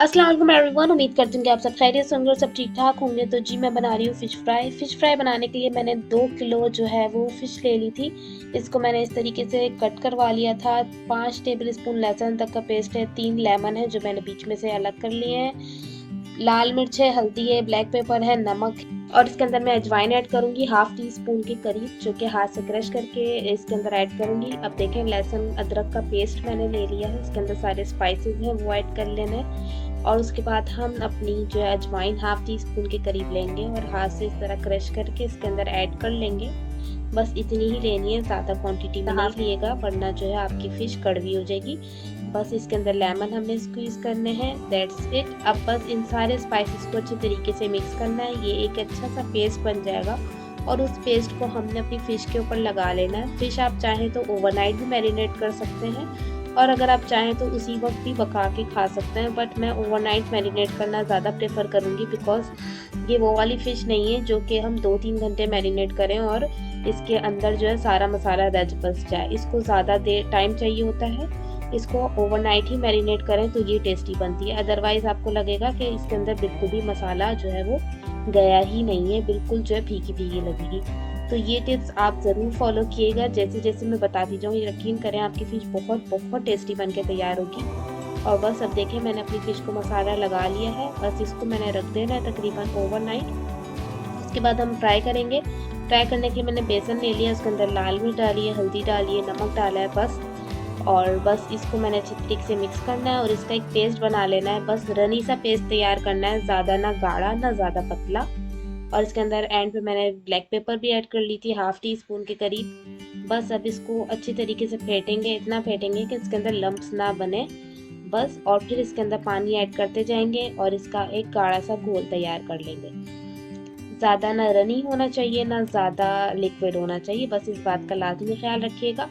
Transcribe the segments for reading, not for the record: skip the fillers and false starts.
अस्सलाम वालेकुम एवरीवन। उम्मीद करती हूँ कि आप सब खैरियत से होंगे और सब ठीक ठाक होंगे। तो जी मैं बना रही हूँ फ़िश फ्राई बनाने के लिए मैंने 2 किलो जो है वो फ़िश ले ली थी। इसको मैंने इस तरीके से कट करवा लिया था। 5 टेबल स्पून लहसुन तक का पेस्ट है, 3 लेमन है जो मैंने बीच में से अलग कर लिए हैं, लाल मिर्च है, हल्दी है, ब्लैक पेपर है, नमक और इसके अंदर मैं अजवाइन ऐड करूंगी 1/2 टी स्पून के करीब, जो कि हाथ से क्रश करके इसके अंदर ऐड करूंगी। अब देखें लहसुन अदरक का पेस्ट मैंने ले लिया है, इसके अंदर सारे स्पाइसेस हैं वो ऐड कर लेना है और उसके बाद हम अपनी जो है अजवाइन 1/2 टी स्पून के करीब लेंगे और हाथ से इस तरह क्रश करके इसके अंदर ऐड कर लेंगे। बस इतनी ही लेनी है, ज़्यादा क्वांटिटी में नहीं लिएगा वरना जो है आपकी फ़िश कड़वी हो जाएगी। बस इसके अंदर लेमन हमने स्क्वीज़ करने हैं, दैट्स इट। अब बस इन सारे स्पाइसेस को अच्छे तरीके से मिक्स करना है, ये एक अच्छा सा पेस्ट बन जाएगा और उस पेस्ट को हमने अपनी फ़िश के ऊपर लगा लेना है। फ़िश आप चाहें तो ओवरनाइट भी मैरिनेट कर सकते हैं और अगर आप चाहें तो उसी वक्त भी पका के खा सकते हैं, बट मैं ओवरनाइट मैरिनेट करना ज़्यादा प्रेफर करूँगी बिकॉज ये वो वाली फ़िश नहीं है जो कि हम 2-3 घंटे मैरिनेट करें और इसके अंदर जो है सारा मसाला रच बस जाए। इसको ज़्यादा देर टाइम चाहिए होता है, इसको ओवरनाइट ही मैरिनेट करें तो ये टेस्टी बनती है। अदरवाइज़ आपको लगेगा कि इसके अंदर बिल्कुल भी मसाला जो है वो गया ही नहीं है, बिल्कुल जो है फीकी फीकी लगेगी। तो ये टिप्स आप ज़रूर फॉलो किएगा, जैसे जैसे मैं बताती जाऊँ यकीन करें आपकी फ़िश बहुत बहुत टेस्टी बन के तैयार होगी। और बस अब देखें मैंने अपनी फ़िश को मसाला लगा लिया है, बस इसको मैंने रख देना है तकरीबन ओवरनाइट। उसके बाद हम फ्राई करेंगे। फ्राई करने के लिए मैंने बेसन ले लिया, उसके अंदर लाल मिर्च डाली है, हल्दी डाली है, नमक डाला है बस। और बस इसको मैंने अच्छे तरीके से मिक्स करना है और इसका एक पेस्ट बना लेना है। बस रनी सा पेस्ट तैयार करना है, ज़्यादा ना गाढ़ा ना ज़्यादा पतला। और इसके अंदर एंड पे मैंने ब्लैक पेपर भी ऐड कर ली थी 1/2 टी स्पून के करीब। बस अब इसको अच्छी तरीके से फेंटेंगे, इतना फेंटेंगे कि इसके अंदर लम्प्स ना बने बस। और फिर इसके अंदर पानी ऐड करते जाएंगे और इसका एक गाढ़ा सा घोल तैयार कर लेंगे। ज़्यादा ना रनी होना चाहिए ना ज़्यादा लिक्विड होना चाहिए, बस इस बात का लाजमी ख्याल रखिएगा।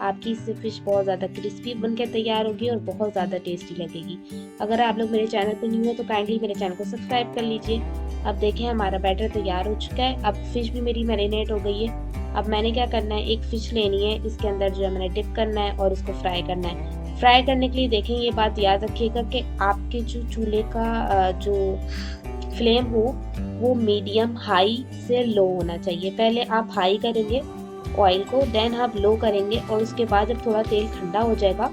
आपकी इससे फ़िश बहुत ज़्यादा क्रिस्पी बनकर तैयार होगी और बहुत ज़्यादा टेस्टी लगेगी। अगर आप लोग मेरे चैनल पर न्यू हो तो काइंडली मेरे चैनल को सब्सक्राइब कर लीजिए। अब देखें हमारा बैटर तैयार हो चुका है। अब फ़िश भी मेरी मैरिनेट हो गई है। अब मैंने क्या करना है, एक फ़िश लेनी है, इसके अंदर जो है मैंने डिप करना है और उसको फ्राई करना है। फ्राई करने के लिए देखें ये बात याद रखिएगा कि आपके जो चूल्हे का जो फ्लेम हो वो मीडियम हाई से लो होना चाहिए। पहले आप हाई करेंगे ऑयल को, देन आप लो करेंगे और उसके बाद जब थोड़ा तेल ठंडा हो जाएगा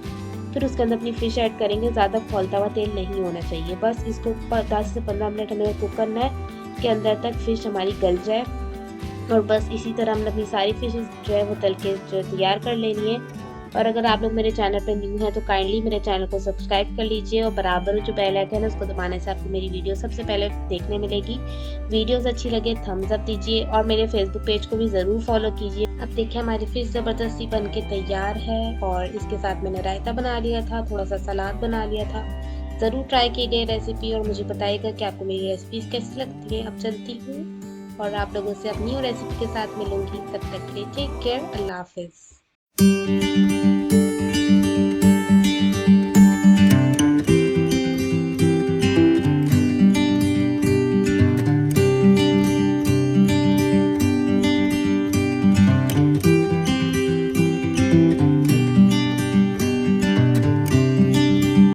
फिर उसके अंदर अपनी फ़िश ऐड करेंगे। ज़्यादा खौलता हुआ तेल नहीं होना चाहिए। बस इसको 10 से 15 मिनट हमें कुक करना है कि अंदर तक फ़िश हमारी गल जाए और बस इसी तरह हमने अपनी सारी फ़िशेस जो है वो तल के जो तैयार कर लेनी है। और अगर आप लोग मेरे चैनल पर न्यू हैं तो काइंडली मेरे चैनल को सब्सक्राइब कर लीजिए और बराबर जो बेल आइकन है उसको दबाने से आपको मेरी वीडियो सबसे पहले देखने मिलेगी। वीडियोस अच्छी लगे थम्स अप दीजिए और मेरे फेसबुक पेज को भी ज़रूर फॉलो कीजिए। अब देखिए हमारी फ़िश ज़बरदस्ती बन के तैयार है और इसके साथ मैंने रायता बना लिया था, थोड़ा सा सलाद बना लिया था। ज़रूर ट्राई की गई रेसिपी और मुझे बताइएगा कि आपको मेरी रेसिपीज़ कैसी लगती है। अब चलती हूँ और आप लोगों से अपनी रेसिपी के साथ मिलूंगी, तब तक के लिए टेक केयर, अल्लाह हाफिज़।